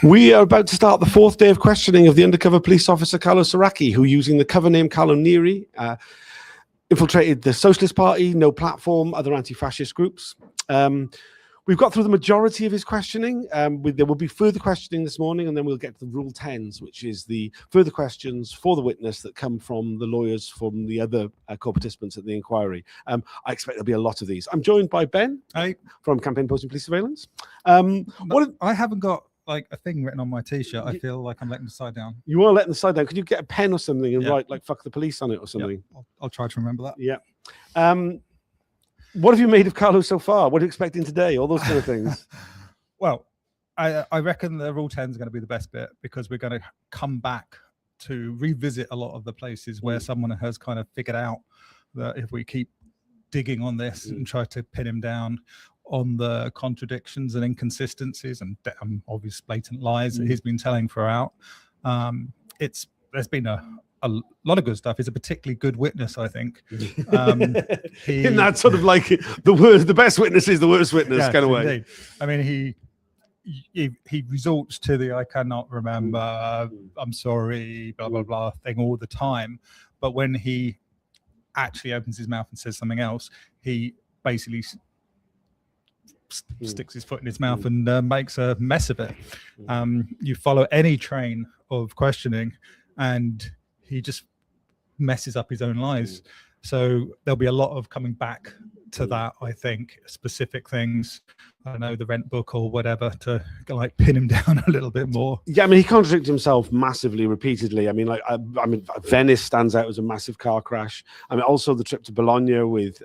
We are about to start the fourth day of questioning of the undercover police officer Carlo Soracchi, who, using the cover name Carlo Neri, infiltrated the Socialist Party, No Platform, other anti-fascist groups. We've got through the majority of his questioning. There will be further questioning this morning, and then we'll get to the Rule 10s, which is the further questions for the witness that come from the lawyers from the other co-participants at the inquiry. I expect there'll be a lot of these. I'm joined by Ben from Campaign Opposing Police Surveillance. I haven't got like a thing written on my t-shirt. I feel like I'm letting the side down. You are letting the side down. Could you get a pen or something and write like "fuck the police" on it or something? Yeah, I'll try to remember that. Yeah. What have you made of Carlo so far? What are you expecting today? All those kind of things. Well, I reckon the Rule 10 is going to be the best bit, because we're going to come back to revisit a lot of the places where someone has kind of figured out that if we keep digging on this and try to pin him down on the contradictions and inconsistencies and obvious blatant lies that he's been telling throughout, there's been a lot of good stuff. He's a particularly good witness, I think. In that sort of like the best witness is the worst witness kind of way. Indeed. I mean, he resorts to the "I cannot remember, I'm sorry, blah blah blah" thing all the time, but when he actually opens his mouth and says something else, he basically sticks his foot in his mouth and makes a mess of it. You follow any train of questioning, and he just messes up his own lies. So there'll be a lot of coming back to that, I think, specific things, I don't know, the rent book or whatever, to like pin him down a little bit more. Yeah, I mean, he contradicted himself massively, repeatedly. I mean, Venice stands out as a massive car crash. I mean, also the trip to Bologna with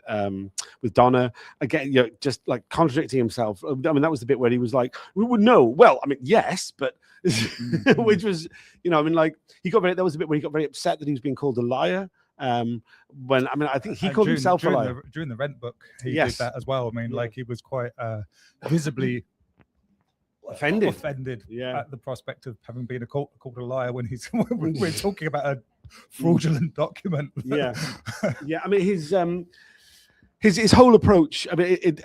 Donna, again, you know, just like contradicting himself. I mean, that was the bit where he was like, "We would know." Well, I mean, yes, but which was, you know, I mean, like that was the bit where he got very upset that he was being called a liar. I think he called himself a liar during the rent book. He did that as well. I mean, like, he was quite visibly offended at the prospect of having been called a liar when we're talking about a fraudulent document. Yeah. I mean, his whole approach. I mean,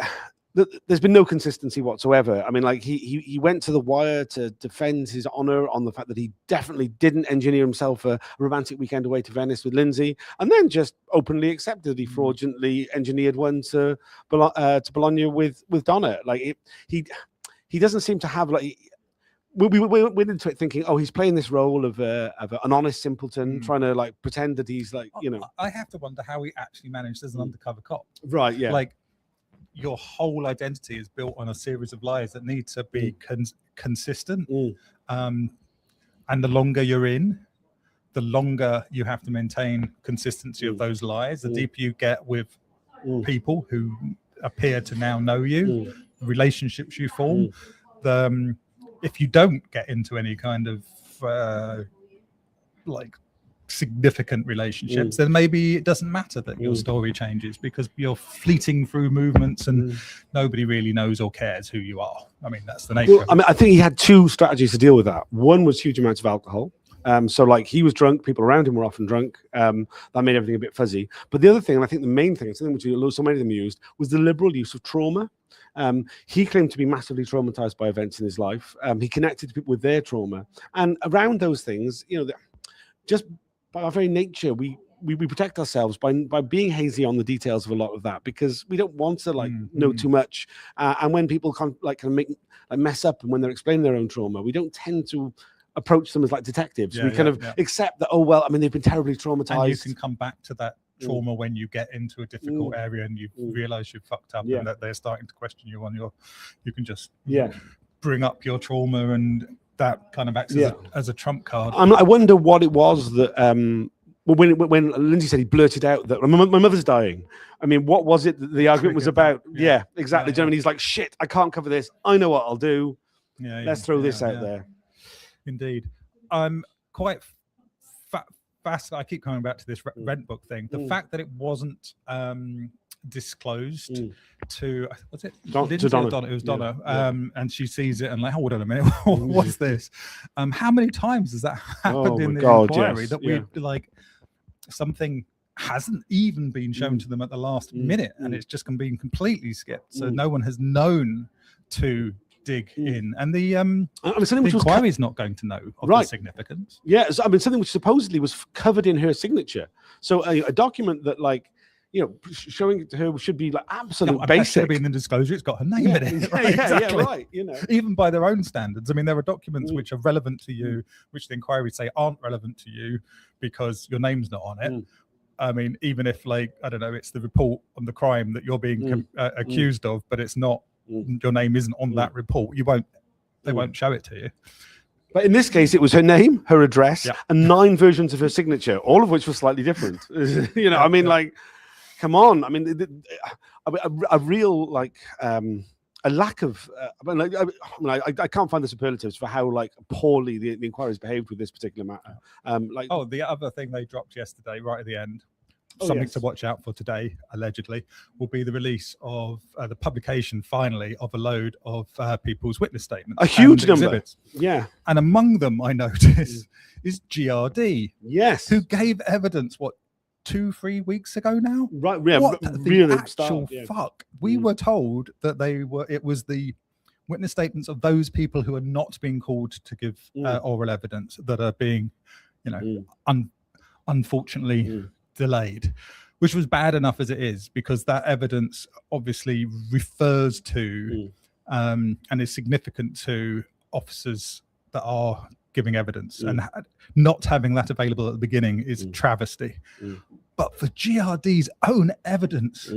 there's been no consistency whatsoever. I mean, like he went to the wire to defend his honor on the fact that he definitely didn't engineer himself a romantic weekend away to Venice with Lindsay, and then just openly accepted he fraudulently engineered one to Bologna with Donna. Like he doesn't seem to have like. We went into it thinking, oh, he's playing this role of an honest simpleton, trying to like pretend that he's like, you know. I have to wonder how he actually managed as an undercover cop. Right. Yeah. Like, your whole identity is built on a series of lies that need to be consistent. And the longer you're in, the longer you have to maintain consistency of those lies. The deeper you get with people who appear to now know you, the relationships you form, if you don't get into any kind of like significant relationships, then maybe it doesn't matter that your story changes, because you're fleeting through movements and nobody really knows or cares who you are. I mean, that's the nature of it. I mean, I think he had two strategies to deal with that. One was huge amounts of alcohol. So like he was drunk, people around him were often drunk. That made everything a bit fuzzy. But the other thing, and I think the main thing, something which so many of them used, was the liberal use of trauma. He claimed to be massively traumatized by events in his life. He connected to people with their trauma. And around those things, you know, just by our very nature, we protect ourselves by being hazy on the details of a lot of that, because we don't want to like know too much. And when people mess up, and when they're explaining their own trauma, we don't tend to approach them as like detectives. We kind of accept that, oh, well, I mean, they've been terribly traumatized. And you can come back to that trauma when you get into a difficult area and you realize you've fucked up and that they're starting to question you on you can just bring up your trauma, and that kind of acts as a trump card. I wonder what it was that when Lindsay said he blurted out that my mother's dying. I mean, what was it that the argument was about? Yeah, exactly. Do you know what I mean? He's like, shit, I can't cover this. I know what I'll do. Let's throw this out there. Indeed. I'm quite fascinated. I keep coming back to this rent book thing. The fact that it wasn't disclosed to, what's it? Donna. It was Donna. And she sees it and like, hold on a minute, what's this? How many times has that happened in the inquiry that we like something hasn't even been shown to them at the last minute, and it's just been completely skipped. So no one has known to dig in, and the something which was inquiry's not going to know of the significance. Yeah, so, something which supposedly was covered in her signature. So a document that, like, showing it to her should be like absolute basic. That should have been in the disclosure. It's got her name in it. Exactly. Right. Even by their own standards. I mean, there are documents which are relevant to you, which the inquiry say aren't relevant to you because your name's not on it. I mean, even if, like, I don't know, it's the report on the crime that you're being accused of, but it's not, your name isn't on that report. They won't show it to you. But in this case, it was her name, her address, and 9 versions of her signature, all of which were slightly different. I mean, like, come on. I mean, a real, like, a lack of. I can't find the superlatives for how, like, poorly the inquiry's behaved with this particular matter. The other thing they dropped yesterday, right at the end, something to watch out for today, allegedly, will be the release of the publication, finally, of a load of people's witness statements. A huge number. Exhibits. Yeah. And among them, I noticed, is GRD. Yes. Who gave evidence, 2-3 weeks ago now? Right. Yeah. What the actual fuck? We were told that it was the witness statements of those people who are not being called to give oral evidence that are being, unfortunately delayed, which was bad enough as it is, because that evidence obviously refers to and is significant to officers that are giving evidence, and not having that available at the beginning is a travesty. But for GRD's own evidence,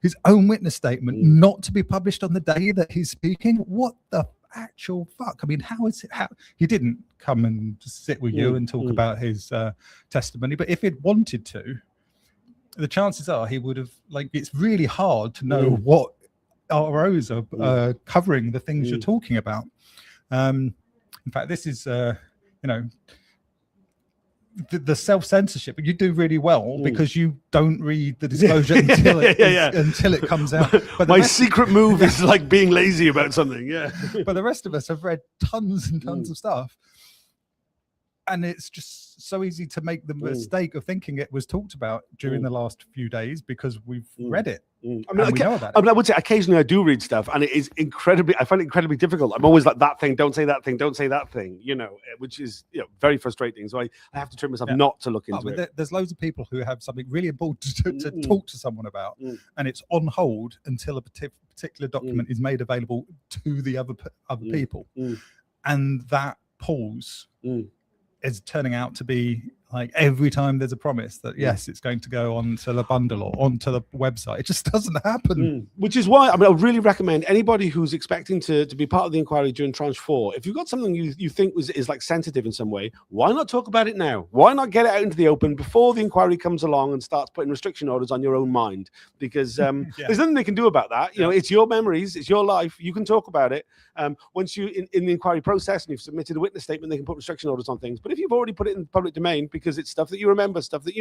his own witness statement, not to be published on the day that he's speaking, what the actual fuck? I mean, how he didn't come and sit with you and talk about his testimony, but if he'd wanted to, the chances are he would have, like, it's really hard to know what ROs are covering the things you're talking about. In fact, this is the self-censorship. You do really well because you don't read the disclosure until it comes out. But my secret move is, like, being lazy about something. But the rest of us have read tons and tons of stuff, and it's just so easy to make the mistake of thinking it was talked about during the last few days because we've read it. I mean, we know about it. I mean, I would say occasionally I do read stuff, and it is I find it incredibly difficult. I'm always like, that thing, don't say that thing, don't say that thing, which is very frustrating. So I have to train myself not to look into it. There's loads of people who have something really important to talk to someone about, and it's on hold until a particular document is made available to the other people, and that pause is turning out to be, like, every time there's a promise that yes, it's going to go onto the bundle or onto the website, it just doesn't happen. Which is why I would really recommend anybody who's expecting to be part of the inquiry during tranche 4, if you've got something you think is like sensitive in some way, why not talk about it now? Why not get it out into the open before the inquiry comes along and starts putting restriction orders on your own mind? Because there's nothing they can do about that. It's your memories, it's your life. You can talk about it. Once you in the inquiry process and you've submitted a witness statement, they can put restriction orders on things. But if you've already put it in the public domain because it's stuff that you remember, stuff that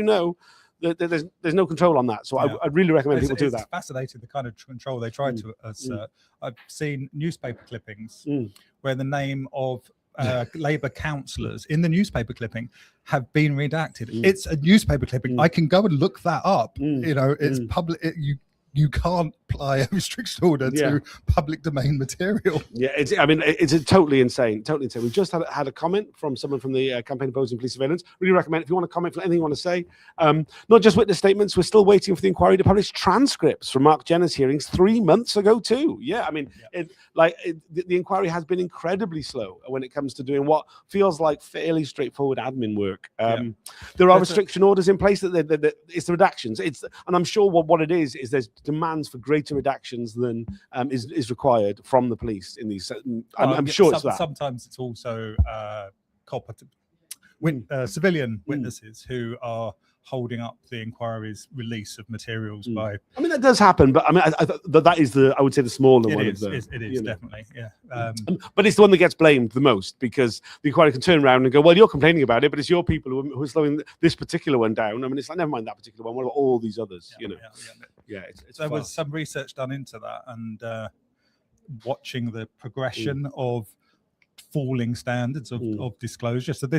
there's no control on that. So I'd really recommend people do that. It's fascinating, the kind of control they try to assert. I've seen newspaper clippings where the name of Labour councillors in the newspaper clipping have been redacted. It's a newspaper clipping. I can go and look that up. It's public. You can't apply a restriction order to public domain material. Yeah, it's a totally insane. We just had a comment from someone from the campaign opposing police surveillance. Really recommend, if you want to comment for anything you want to say, not just witness statements, we're still waiting for the inquiry to publish transcripts from Mark Jenner's hearings 3 months ago too. The inquiry has been incredibly slow when it comes to doing what feels like fairly straightforward admin work. There are restriction orders in place that it's the redactions. And I'm sure what it is there's demands for greater redactions than is required from the police in these. I'm sure it's that. Sometimes it's also civilian witnesses who are holding up the inquiry's release of materials by. I mean, that does happen, but I mean, that is I would say the smaller one. It is definitely, yeah. But it's the one that gets blamed the most because the inquiry can turn around and go, well, you're complaining about it, but it's your people who are slowing this particular one down. I mean, it's like, never mind that particular one. What about all these others? There was some research done into that, and watching the progression of falling standards of disclosure. So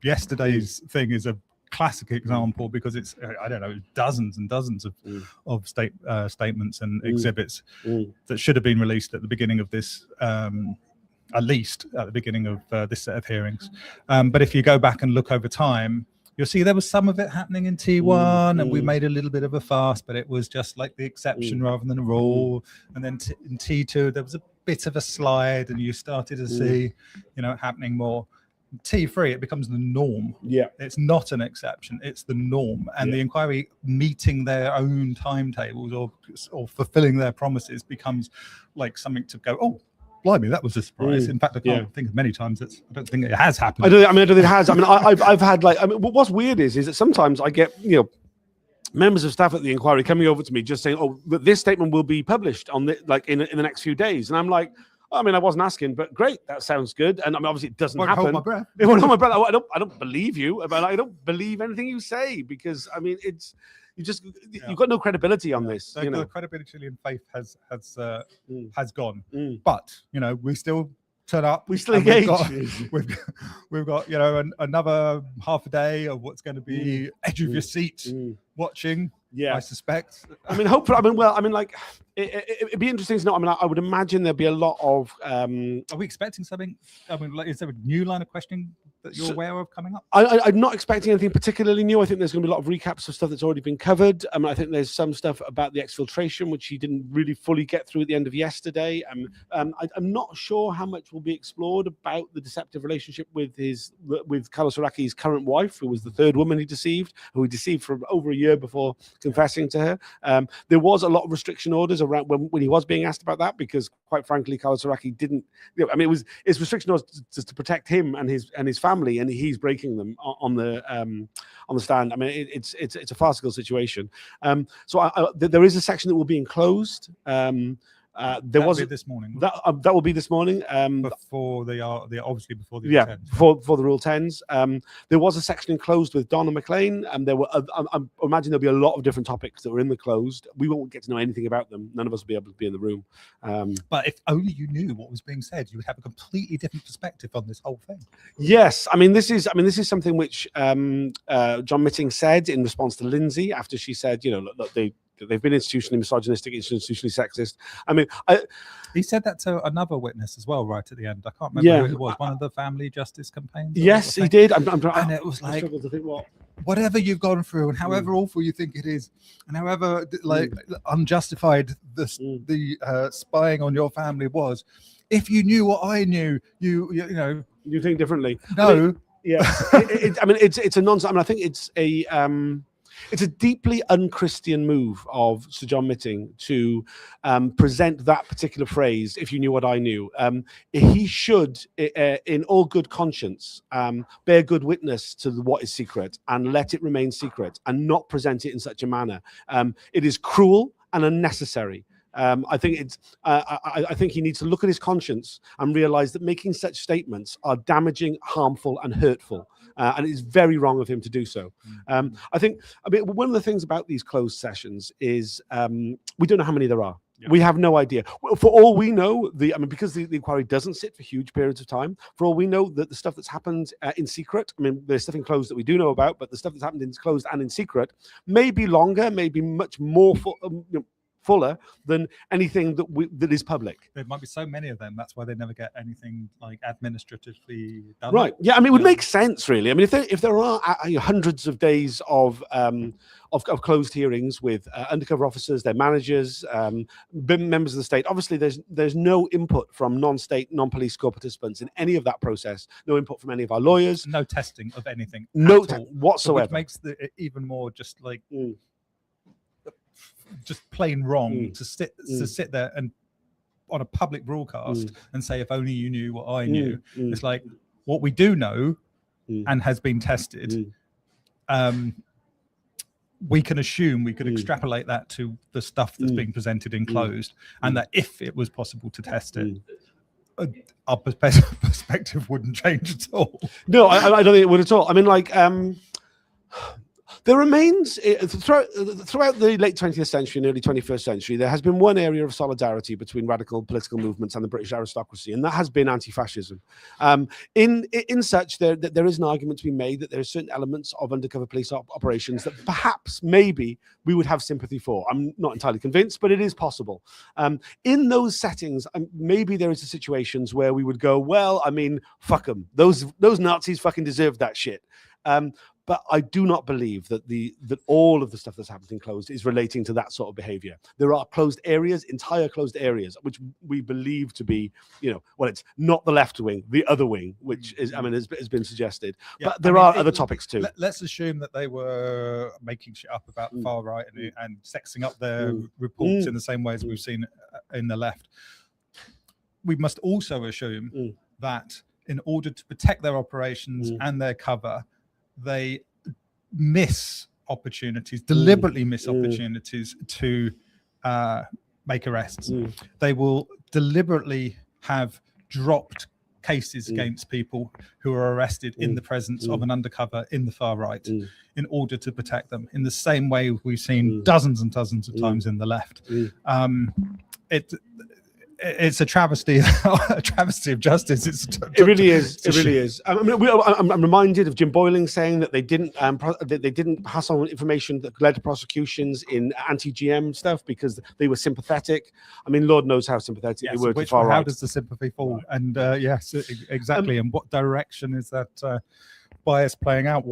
yesterday's thing is a classic example because it's, I don't know, dozens and dozens of statements and exhibits that should have been released at the beginning of this, at least at the beginning of this set of hearings. But if you go back and look over time, you'll see there was some of it happening in T1 and we made a little bit of a fuss, but it was just like the exception rather than a rule. And then in T2, there was a bit of a slide and you started to see, you know, happening more. T3, it becomes the norm. Yeah. It's not an exception, it's the norm. And the inquiry meeting their own timetables or fulfilling their promises becomes like something to go, oh, blimey, that was a surprise. In fact, I can't think of many times I don't think it has happened. I don't think it has. I mean, I've had like, I mean, what's weird is that sometimes I get, you know, members of staff at the inquiry coming over to me just saying, oh, this statement will be published on the, like in the next few days. And I'm like, I mean, I wasn't asking, but great, that sounds good. And I mean, obviously it doesn't happen. Hold my breath. It won't hold my breath. I don't believe you, but I don't believe anything you say because I mean, it's, you've got no credibility on this. The, you know, the credibility and faith has gone, but you know we still turn up. We still engage. We've got you know another half a day of what's going to be edge of your seat watching. Yeah, I suspect. I mean, hopefully. I mean, well, I mean, like it'd be interesting to know. I mean, I would imagine there'd be a lot of. Are we expecting something? I mean, like, is there a new line of questioning that you're aware of coming up? I'm not expecting anything particularly new. I think there's going to be a lot of recaps of stuff that's already been covered. I think there's some stuff about the exfiltration, which he didn't really fully get through at the end of yesterday. I'm not sure how much will be explored about the deceptive relationship with Carlo Soracchi's current wife, who was the third woman he deceived, who he deceived for over a year before confessing to her. There was a lot of restriction orders around when he was being asked about that, because quite frankly, Carlo Soracchi didn't. You know, I mean, it's restriction orders to protect him and his family, and he's breaking them on the stand. I mean, it's a farcical situation. So there is a section that will be enclosed. There was this morning. That will be this morning. Before they are obviously before the Rule 10s. for the Rule 10s. There was a section enclosed with Donna McLean, and there were. I imagine there'll be a lot of different topics that were in the closed. We won't get to know anything about them. None of us will be able to be in the room. But if only you knew what was being said, you would have a completely different perspective on this whole thing. Yes, I mean this is something which John Mitting said in response to Lindsay after she said, you know, look, they've been institutionally misogynistic, institutionally sexist. I mean, he said that to another witness as well, right at the end. I can't remember who it was. One of the family justice campaigns. Yes, he did. And it was like, to think whatever you've gone through, and however awful you think it is, and however like unjustified the spying on your family was, if you knew what I knew, you know, you think differently. No. I mean, I mean, it's a nonsense. I mean, I think it's a deeply unchristian move of Sir John Mitting to present that particular phrase, if you knew what I knew. He should, in all good conscience, bear good witness to what is secret and let it remain secret and not present it in such a manner. It is cruel and unnecessary. I think I think he needs to look at his conscience and realize that making such statements are damaging, harmful, and hurtful. And it's very wrong of him to do so. I think, I mean, one of the things about these closed sessions is we don't know how many there are. Yeah. We have no idea. For all we know, because the inquiry doesn't sit for huge periods of time, for all we know, that the stuff that's happened in secret, I mean, there's stuff in closed that we do know about, but the stuff that's happened in closed and in secret may be longer, may be much more fuller than anything that is public. There might be so many of them. That's why they never get anything like administratively done. Right. Yeah. I mean, it would make sense, really. I mean, if there are hundreds of days of closed hearings with undercover officers, their managers, members of the state. Obviously, there's no input from non-state, non-police corps participants in any of that process. No input from any of our lawyers. No testing of anything. No whatsoever. Which makes it even more just like. Just plain wrong to sit there and on a public broadcast and say, if only you knew what I knew. It's like what we do know and has been tested. We can assume, we could extrapolate that to the stuff that's being presented in closed, and that if it was possible to test it, our perspective wouldn't change at all. No, I don't think it would at all. I mean, like There remains, throughout the late 20th century and early 21st century, there has been one area of solidarity between radical political movements and the British aristocracy, and that has been anti-fascism. In such, there is an argument to be made that there are certain elements of undercover police operations that perhaps, maybe, we would have sympathy for. I'm not entirely convinced, but it is possible. In those settings, maybe there is situations where we would go, well, I mean, fuck them. Those Nazis fucking deserved that shit. But I do not believe that all of the stuff that's happening closed is relating to that sort of behavior. There are closed areas, entire closed areas, which we believe to be, well, it's not the left wing, the other wing, which is, has been suggested. Yeah, but there are other topics too. Let's assume that they were making shit up about the far right and sexing up their reports in the same way as we've seen in the left. We must also assume that in order to protect their operations and their cover, they miss opportunities, deliberately miss opportunities to make arrests. They will deliberately have dropped cases against people who are arrested in the presence of an undercover in the far right in order to protect them, in the same way we've seen dozens and dozens of times in the left. It's a travesty, a travesty of justice. It really is. It really is. I'm reminded of Jim Boyling saying that they didn't pass on information that led to prosecutions in anti-GM stuff because they were sympathetic. I mean, Lord knows how sympathetic they were to far right. How does the sympathy fall? And yes, exactly. And what direction is that bias playing out?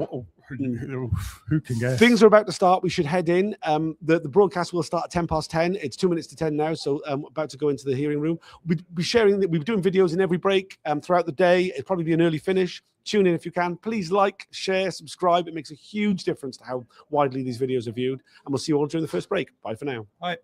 Who can guess? Things are about to start. We should head in. The broadcast will start at 10:10. It's 2 minutes to 10 now, so about to go into the hearing room. We'll be sharing that. We'll be doing videos in every break throughout the day. It'll probably be an early finish. Tune in if you can. Please like, share, subscribe. It makes a huge difference to how widely these videos are viewed. And we'll see you all during the first break. Bye for now. Bye.